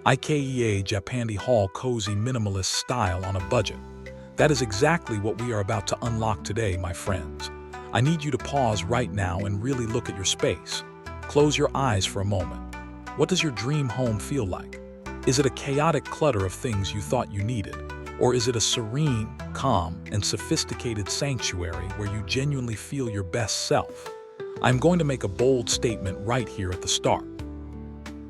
IKEA Japandi Hall cozy minimalist style on a budget. That is exactly what we are about to unlock today, my friends. I need you to pause right now and really look at your space. Close your eyes for a moment. What does your dream home feel like? Is it a chaotic clutter of things you thought you needed? Or is it a serene, calm, and sophisticated sanctuary where you genuinely feel your best self? I'm going to make a bold statement right here at the start.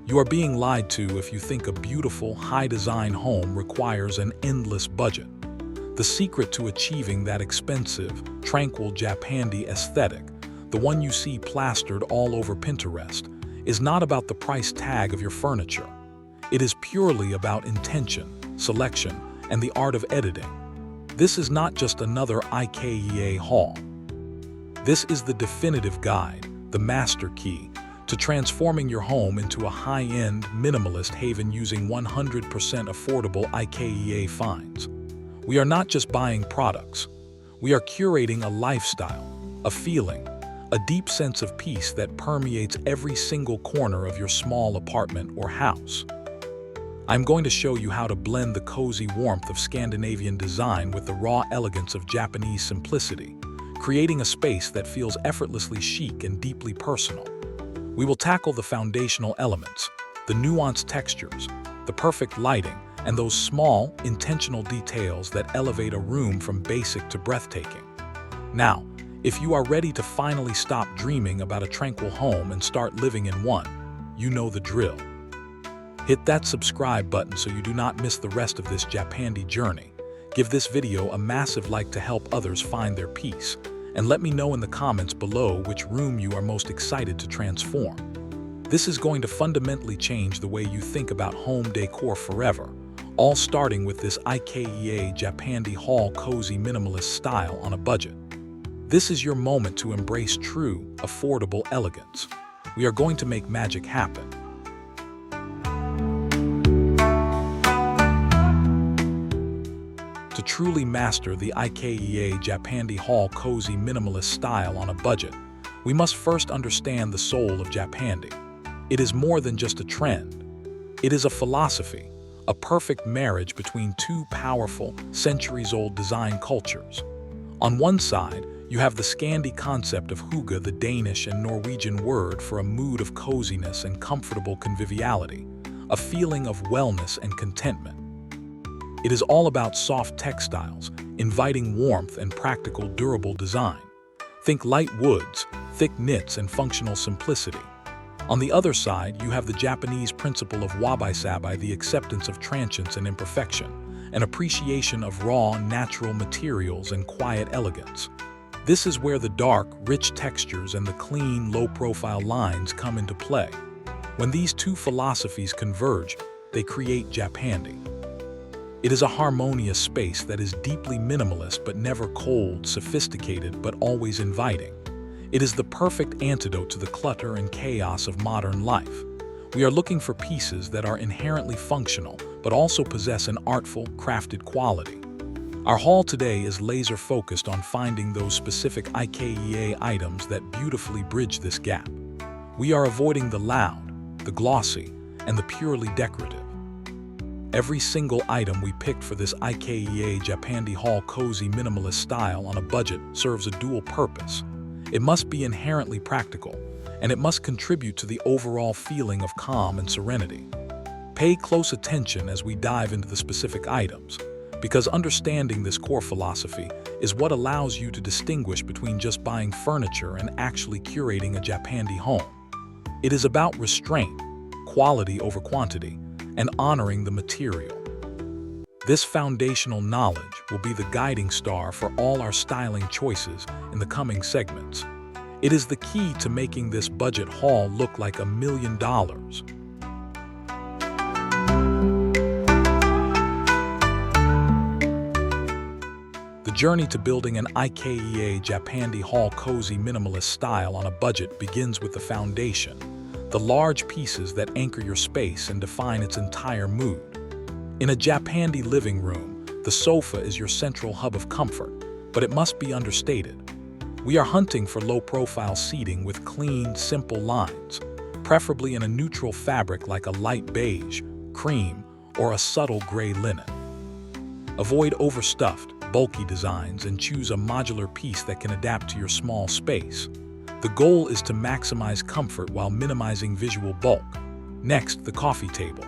You are being lied to if you think a beautiful, high-design home requires an endless budget. The secret to achieving that expensive, tranquil Japandi aesthetic, the one you see plastered all over Pinterest, is not about the price tag of your furniture. It is purely about intention, selection, and the art of editing. This is not just another IKEA haul. This is the definitive guide, the master key, to transforming your home into a high-end, minimalist haven using 100% affordable IKEA finds. We are not just buying products. We are curating a lifestyle, a feeling, a deep sense of peace that permeates every single corner of your small apartment or house. I'm going to show you how to blend the cozy warmth of Scandinavian design with the raw elegance of Japanese simplicity, creating a space that feels effortlessly chic and deeply personal. We will tackle the foundational elements, the nuanced textures, the perfect lighting, and those small, intentional details that elevate a room from basic to breathtaking. Now, if you are ready to finally stop dreaming about a tranquil home and start living in one, you know the drill. Hit that subscribe button so you do not miss the rest of this Japandi journey. Give this video a massive like to help others find their peace, and let me know in the comments below which room you are most excited to transform. This is going to fundamentally change the way you think about home decor forever, all starting with this IKEA Japandi Hall cozy minimalist style on a budget. This is your moment to embrace true, affordable elegance. We are going to make magic happen. To truly master the IKEA Japandi Hall cozy minimalist style on a budget, we must first understand the soul of Japandi. It is more than just a trend. It is a philosophy, a perfect marriage between two powerful, centuries-old design cultures. On one side, you have the Scandi concept of hygge, the Danish and Norwegian word for a mood of coziness and comfortable conviviality, a feeling of wellness and contentment. It is all about soft textiles, inviting warmth and practical, durable design. Think light woods, thick knits, and functional simplicity. On the other side, you have the Japanese principle of wabi-sabi, the acceptance of transience and imperfection, an appreciation of raw, natural materials and quiet elegance. This is where the dark, rich textures and the clean, low-profile lines come into play. When these two philosophies converge, they create Japandi. It is a harmonious space that is deeply minimalist but never cold, sophisticated but always inviting. It is the perfect antidote to the clutter and chaos of modern life. We are looking for pieces that are inherently functional but also possess an artful, crafted quality. Our haul today is laser-focused on finding those specific IKEA items that beautifully bridge this gap. We are avoiding the loud, the glossy, and the purely decorative. Every single item we picked for this IKEA Japandi Hall cozy minimalist style on a budget serves a dual purpose. It must be inherently practical, and it must contribute to the overall feeling of calm and serenity. Pay close attention as we dive into the specific items, because understanding this core philosophy is what allows you to distinguish between just buying furniture and actually curating a Japandi home. It is about restraint, quality over quantity, and honoring the material. This foundational knowledge will be the guiding star for all our styling choices in the coming segments. It is the key to making this budget haul look like $1 million. The journey to building an IKEA Japandi Hall cozy minimalist style on a budget begins with the foundation, the large pieces that anchor your space and define its entire mood. In a Japandi living room, the sofa is your central hub of comfort, but it must be understated. We are hunting for low-profile seating with clean, simple lines, preferably in a neutral fabric like a light beige, cream, or a subtle gray linen. Avoid overstuffed, bulky designs and choose a modular piece that can adapt to your small space. The goal is to maximize comfort while minimizing visual bulk. Next, the coffee table.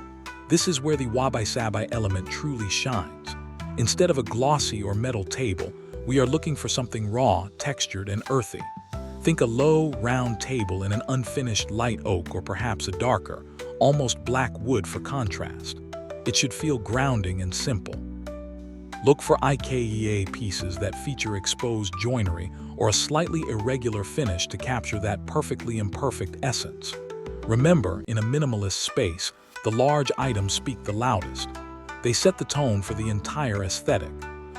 This is where the wabi-sabi element truly shines. Instead of a glossy or metal table, we are looking for something raw, textured, and earthy. Think a low, round table in an unfinished light oak or perhaps a darker, almost black wood for contrast. It should feel grounding and simple. Look for IKEA pieces that feature exposed joinery or a slightly irregular finish to capture that perfectly imperfect essence. Remember, in a minimalist space, the large items speak the loudest. They set the tone for the entire aesthetic.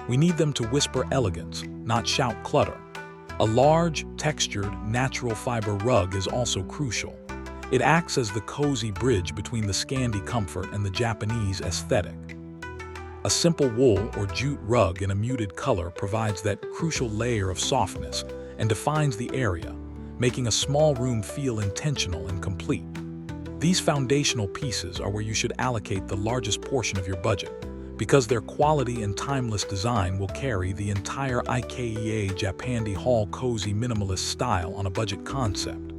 We need them to whisper elegance, not shout clutter. A large, textured, natural fiber rug is also crucial. It acts as the cozy bridge between the Scandi comfort and the Japanese aesthetic. A simple wool or jute rug in a muted color provides that crucial layer of softness and defines the area, making a small room feel intentional and complete. These foundational pieces are where you should allocate the largest portion of your budget, because their quality and timeless design will carry the entire IKEA Japandi Hall cozy minimalist style on a budget concept.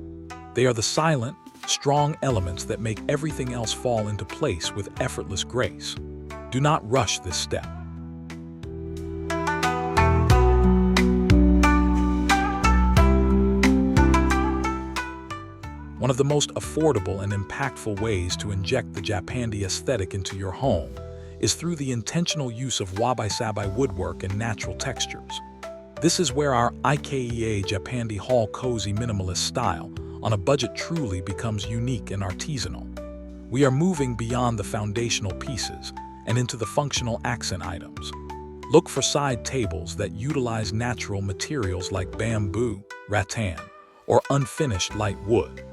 They are the silent, strong elements that make everything else fall into place with effortless grace. Do not rush this step. One of the most affordable and impactful ways to inject the Japandi aesthetic into your home is through the intentional use of wabi-sabi woodwork and natural textures. This is where our IKEA Japandi Hall cozy minimalist style on a budget truly becomes unique and artisanal. We are moving beyond the foundational pieces and into the functional accent items. Look for side tables that utilize natural materials like bamboo, rattan, or unfinished light wood.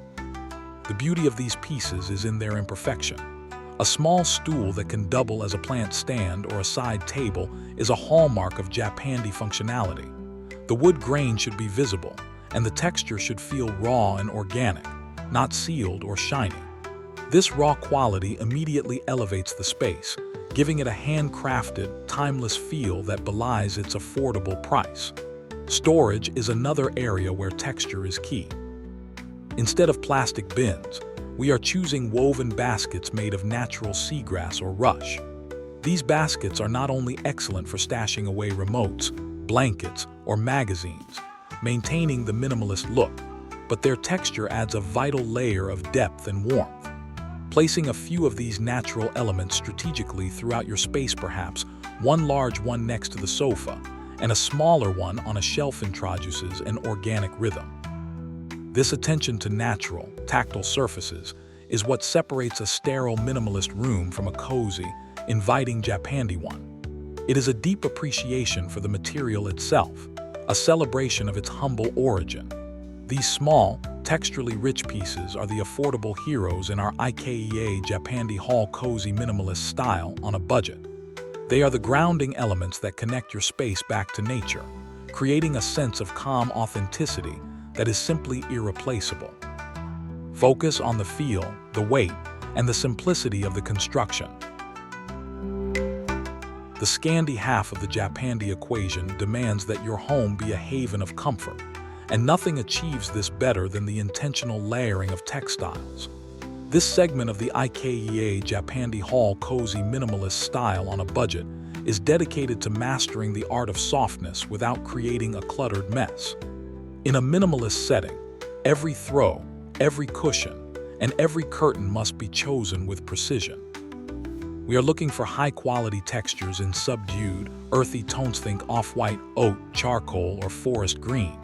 The beauty of these pieces is in their imperfection. A small stool that can double as a plant stand or a side table is a hallmark of Japandi functionality. The wood grain should be visible, and the texture should feel raw and organic, not sealed or shiny. This raw quality immediately elevates the space, giving it a handcrafted, timeless feel that belies its affordable price. Storage is another area where texture is key. Instead of plastic bins, we are choosing woven baskets made of natural seagrass or rush. These baskets are not only excellent for stashing away remotes, blankets, or magazines, maintaining the minimalist look, but their texture adds a vital layer of depth and warmth. Placing a few of these natural elements strategically throughout your space, perhaps one large one next to the sofa and a smaller one on a shelf, introduces an organic rhythm. This attention to natural, tactile surfaces is what separates a sterile minimalist room from a cozy, inviting Japandi one. It is a deep appreciation for the material itself, a celebration of its humble origin. These small, texturally rich pieces are the affordable heroes in our IKEA Japandi Hall cozy minimalist style on a budget. They are the grounding elements that connect your space back to nature, creating a sense of calm authenticity that is simply irreplaceable. Focus on the feel, the weight, and the simplicity of the construction. The Scandi half of the Japandi equation demands that your home be a haven of comfort, and nothing achieves this better than the intentional layering of textiles. This segment of the IKEA Japandi Hall cozy minimalist style on a budget is dedicated to mastering the art of softness without creating a cluttered mess. In a minimalist setting, every throw, every cushion, and every curtain must be chosen with precision. We are looking for high-quality textures in subdued, earthy tones. Think off-white, oak, charcoal, or forest green.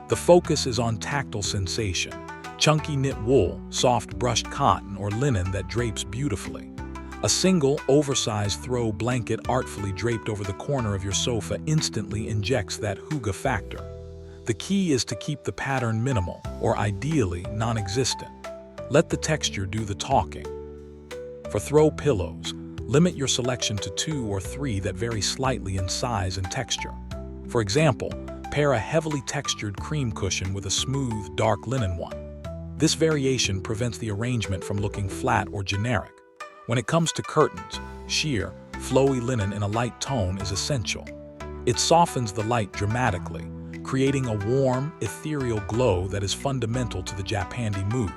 The focus is on tactile sensation, chunky knit wool, soft brushed cotton, or linen that drapes beautifully. A single, oversized throw blanket artfully draped over the corner of your sofa instantly injects that hygge factor. The key is to keep the pattern minimal, or ideally non-existent. Let the texture do the talking. For throw pillows, limit your selection to 2 or 3 that vary slightly in size and texture. For example, pair a heavily textured cream cushion with a smooth, dark linen one. This variation prevents the arrangement from looking flat or generic, When it comes to curtains, sheer, flowy linen in a light tone is essential. It softens the light dramatically, creating a warm, ethereal glow that is fundamental to the Japandi mood.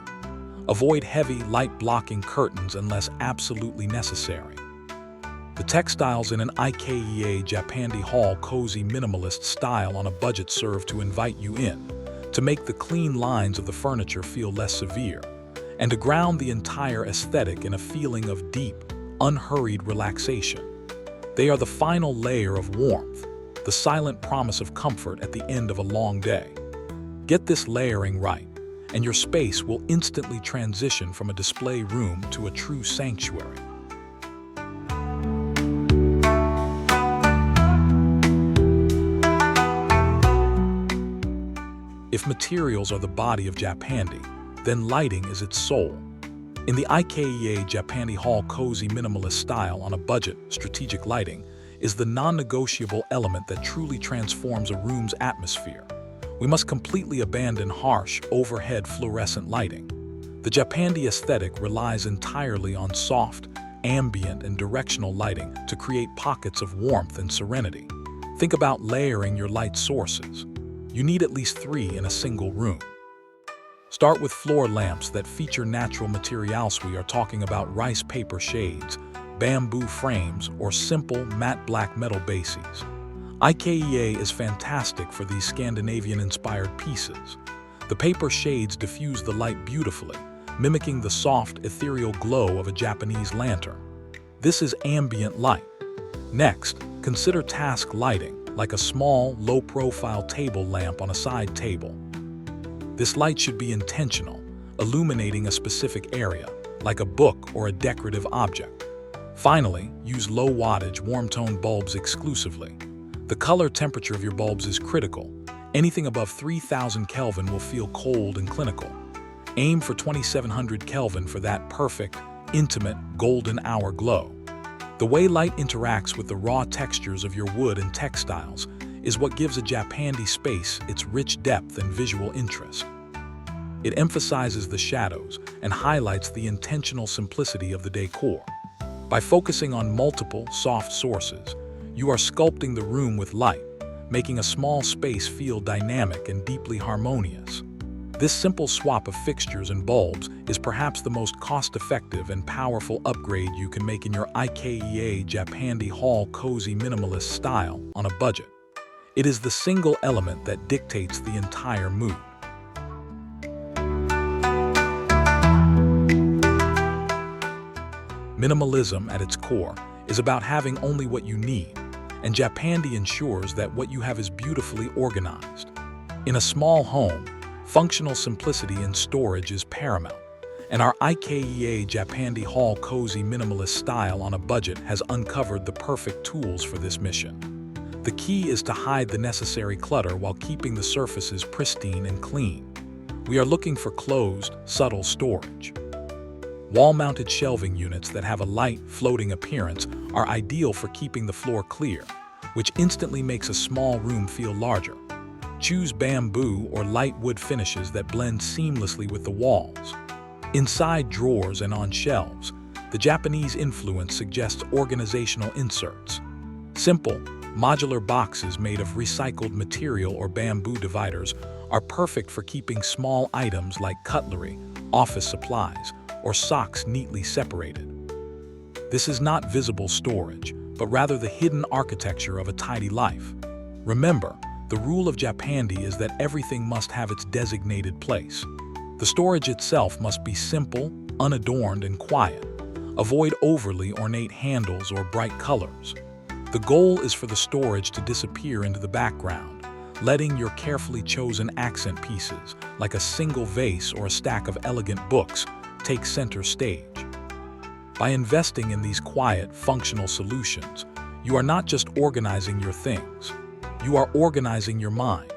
Avoid heavy, light-blocking curtains unless absolutely necessary. The textiles in an IKEA Japandi hall cozy minimalist style on a budget serve to invite you in, to make the clean lines of the furniture feel less severe, and to ground the entire aesthetic in a feeling of deep, unhurried relaxation. They are the final layer of warmth, the silent promise of comfort at the end of a long day. Get this layering right, and your space will instantly transition from a display room to a true sanctuary. If materials are the body of Japandi, then lighting is its soul. In the IKEA Japandi hall cozy minimalist style on a budget, strategic lighting is the non-negotiable element that truly transforms a room's atmosphere. We must completely abandon harsh, overhead fluorescent lighting. The Japandi aesthetic relies entirely on soft, ambient, and directional lighting to create pockets of warmth and serenity. Think about layering your light sources. You need at least 3 in a single room. Start with floor lamps that feature natural materials. We are talking about rice paper shades, bamboo frames, or simple matte black metal bases. IKEA is fantastic for these Scandinavian-inspired pieces. The paper shades diffuse the light beautifully, mimicking the soft, ethereal glow of a Japanese lantern. This is ambient light. Next, consider task lighting, like a small, low-profile table lamp on a side table. This light should be intentional, illuminating a specific area, like a book or a decorative object. Finally, use low-wattage, warm-tone bulbs exclusively. The color temperature of your bulbs is critical. Anything above 3000 Kelvin will feel cold and clinical. Aim for 2700 Kelvin for that perfect, intimate, golden hour glow. The way light interacts with the raw textures of your wood and textiles is what gives a Japandi space its rich depth and visual interest. It emphasizes the shadows and highlights the intentional simplicity of the decor. By focusing on multiple, soft sources, you are sculpting the room with light, making a small space feel dynamic and deeply harmonious. This simple swap of fixtures and bulbs is perhaps the most cost-effective and powerful upgrade you can make in your IKEA Japandi hall cozy minimalist style on a budget. It is the single element that dictates the entire mood. Minimalism at its core is about having only what you need, and Japandi ensures that what you have is beautifully organized. In a small home, functional simplicity in storage is paramount, and our IKEA Japandi hall cozy minimalist style on a budget has uncovered the perfect tools for this mission. The key is to hide the necessary clutter while keeping the surfaces pristine and clean. We are looking for closed, subtle storage. Wall-mounted shelving units that have a light, floating appearance are ideal for keeping the floor clear, which instantly makes a small room feel larger. Choose bamboo or light wood finishes that blend seamlessly with the walls. Inside drawers and on shelves, the Japanese influence suggests organizational inserts. Simple, modular boxes made of recycled material or bamboo dividers are perfect for keeping small items like cutlery, office supplies, or socks neatly separated. This is not visible storage, but rather the hidden architecture of a tidy life. Remember, the rule of Japandi is that everything must have its designated place. The storage itself must be simple, unadorned, and quiet. Avoid overly ornate handles or bright colors. The goal is for the storage to disappear into the background, letting your carefully chosen accent pieces, like a single vase or a stack of elegant books, take center stage. By investing in these quiet, functional solutions, you are not just organizing your things, you are organizing your mind.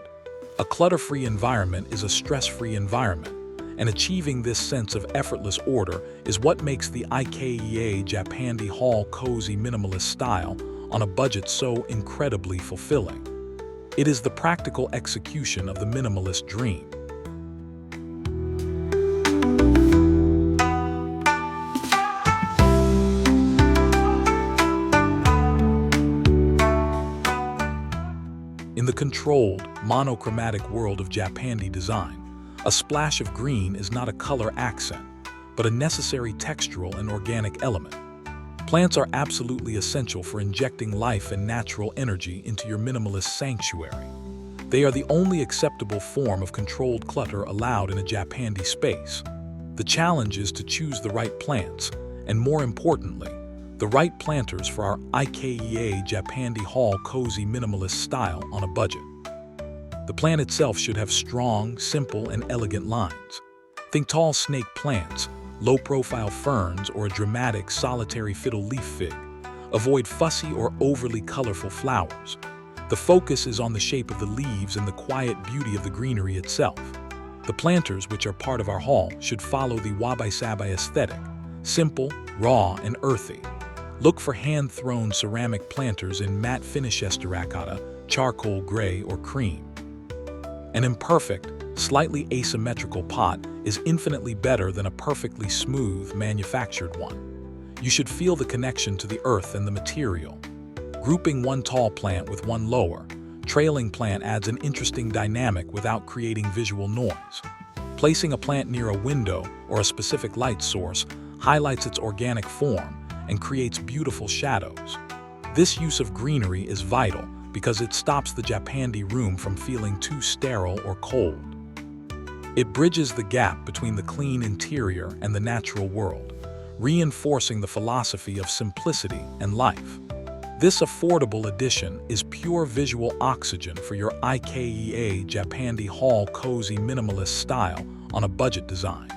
A clutter-free environment is a stress-free environment, and achieving this sense of effortless order is what makes the IKEA Japandi hall cozy minimalist style on a budget so incredibly fulfilling. It is the practical execution of the minimalist dream. controlled, monochromatic world of Japandi design, a splash of green is not a color accent, but a necessary textural and organic element. Plants are absolutely essential for injecting life and natural energy into your minimalist sanctuary. They are the only acceptable form of controlled clutter allowed in a Japandi space. The challenge is to choose the right plants, and more importantly, the right planters for our IKEA Japandi Hall cozy minimalist style on a budget. The plant itself should have strong, simple, and elegant lines. Think tall snake plants, low-profile ferns, or a dramatic solitary fiddle leaf fig. Avoid fussy or overly colorful flowers. The focus is on the shape of the leaves and the quiet beauty of the greenery itself. The planters, which are part of our hall, should follow the wabi-sabi aesthetic, simple, raw, and earthy. Look for hand-thrown ceramic planters in matte finish terracotta, charcoal gray, or cream. An imperfect, slightly asymmetrical pot is infinitely better than a perfectly smooth, manufactured one. You should feel the connection to the earth and the material. Grouping one tall plant with one lower, trailing plant adds an interesting dynamic without creating visual noise. Placing a plant near a window or a specific light source highlights its organic form and creates beautiful shadows. This use of greenery is vital because it stops the Japandi room from feeling too sterile or cold. It bridges the gap between the clean interior and the natural world, reinforcing the philosophy of simplicity and life. This affordable addition is pure visual oxygen for your IKEA Japandi Hall cozy minimalist style on a budget design.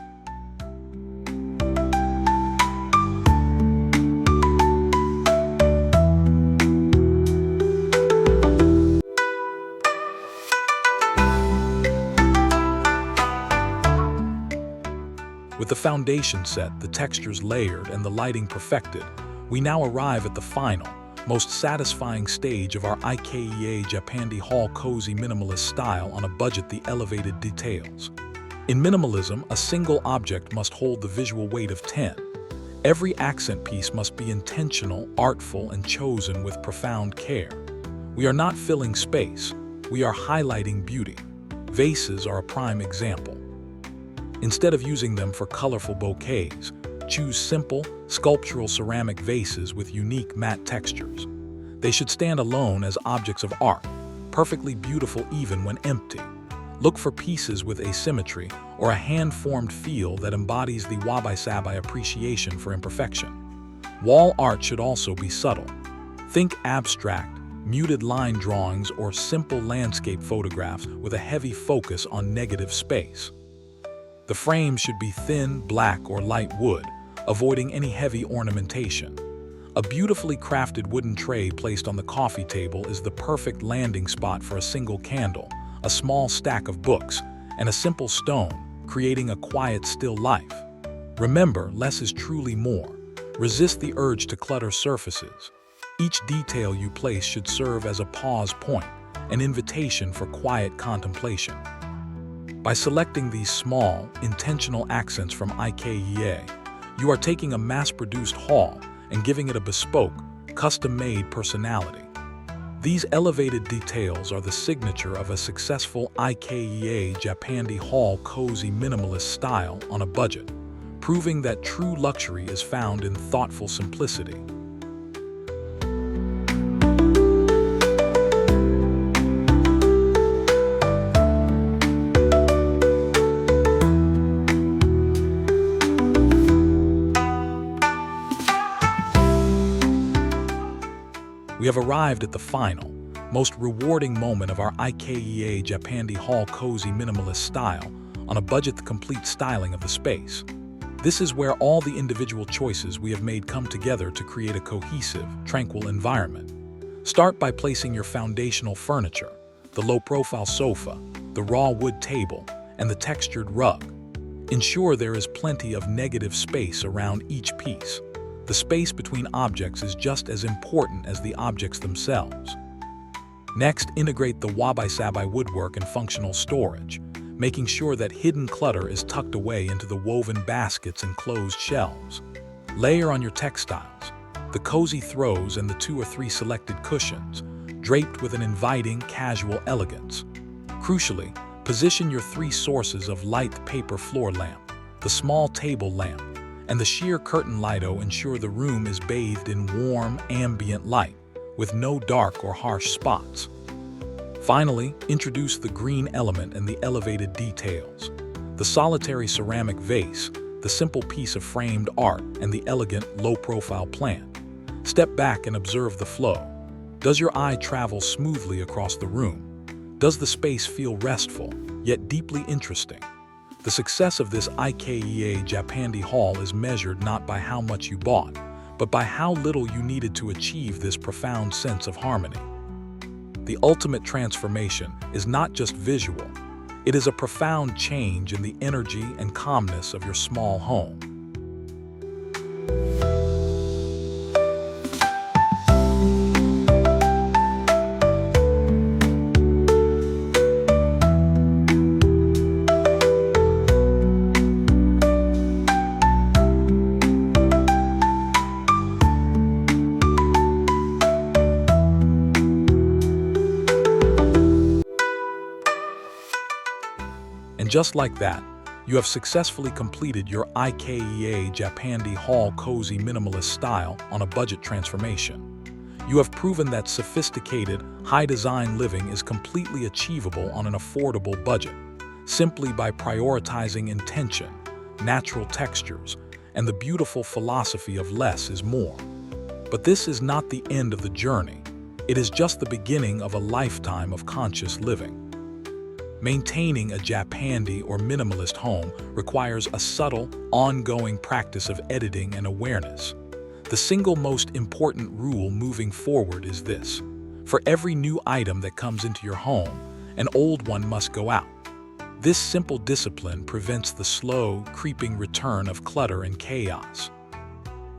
With the foundation set, the textures layered, and the lighting perfected, we now arrive at the final, most satisfying stage of our IKEA Japandi Hall cozy minimalist style on a budget: the elevated details. In minimalism, a single object must hold the visual weight of 10. Every accent piece must be intentional, artful, and chosen with profound care. We are not filling space, we are highlighting beauty. Vases are a prime example. Instead of using them for colorful bouquets, choose simple, sculptural ceramic vases with unique matte textures. They should stand alone as objects of art, perfectly beautiful even when empty. Look for pieces with asymmetry or a hand-formed feel that embodies the wabi-sabi appreciation for imperfection. Wall art should also be subtle. Think abstract, muted line drawings, or simple landscape photographs with a heavy focus on negative space. The frame should be thin, black, or light wood, avoiding any heavy ornamentation. A beautifully crafted wooden tray placed on the coffee table is the perfect landing spot for a single candle, a small stack of books, and a simple stone, creating a quiet, still life. Remember, less is truly more. Resist the urge to clutter surfaces. Each detail you place should serve as a pause point, an invitation for quiet contemplation. By selecting these small, intentional accents from IKEA, you are taking a mass-produced haul and giving it a bespoke, custom-made personality. These elevated details are the signature of a successful IKEA Japandi Hall cozy minimalist style on a budget, proving that true luxury is found in thoughtful simplicity. We have arrived at the final, most rewarding moment of our IKEA Japandi Hall cozy minimalist style on a budget: the complete styling of the space. This is where all the individual choices we have made come together to create a cohesive, tranquil environment. Start by placing your foundational furniture, the low-profile sofa, the raw wood table, and the textured rug. Ensure there is plenty of negative space around each piece. The space between objects is just as important as the objects themselves. Next, integrate the wabi-sabi woodwork and functional storage, making sure that hidden clutter is tucked away into the woven baskets and closed shelves. Layer on your textiles, the cozy throws and the 2 or 3 selected cushions, draped with an inviting, casual elegance. Crucially, position your three sources of light: paper floor lamp, the small table lamp, and the sheer curtain light to ensure the room is bathed in warm, ambient light, with no dark or harsh spots. Finally, introduce the green element and the elevated details. The solitary ceramic vase, the simple piece of framed art, and the elegant, low-profile plant. Step back and observe the flow. Does your eye travel smoothly across the room? Does the space feel restful, yet deeply interesting? The success of this IKEA Japandi haul is measured not by how much you bought, but by how little you needed to achieve this profound sense of harmony. The ultimate transformation is not just visual, it is a profound change in the energy and calmness of your small home. And just like that, you have successfully completed your IKEA Japandi haul cozy minimalist style on a budget transformation. You have proven that sophisticated, high-design living is completely achievable on an affordable budget, simply by prioritizing intention, natural textures, and the beautiful philosophy of less is more. But this is not the end of the journey. It is just the beginning of a lifetime of conscious living. Maintaining a Japandi or minimalist home requires a subtle, ongoing practice of editing and awareness. The single most important rule moving forward is this: for every new item that comes into your home, an old one must go out. This simple discipline prevents the slow, creeping return of clutter and chaos.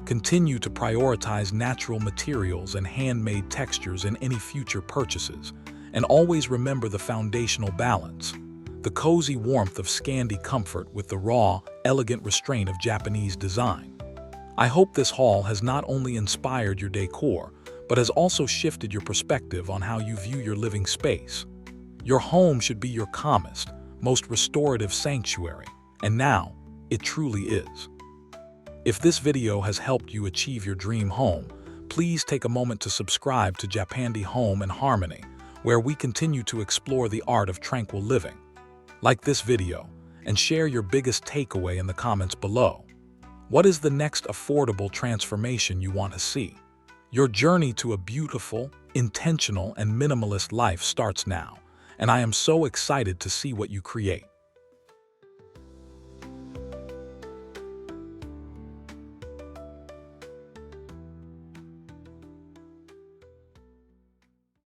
Continue to prioritize natural materials and handmade textures in any future purchases, and always remember the foundational balance: the cozy warmth of Scandi comfort with the raw, elegant restraint of Japanese design. I hope this haul has not only inspired your decor, but has also shifted your perspective on how you view your living space. Your home should be your calmest, most restorative sanctuary, and now, it truly is. If this video has helped you achieve your dream home, please take a moment to subscribe to Japandi Home and Harmony, where we continue to explore the art of tranquil living. Like this video, and share your biggest takeaway in the comments below. What is the next affordable transformation you want to see? Your journey to a beautiful, intentional, and minimalist life starts now, and I am so excited to see what you create.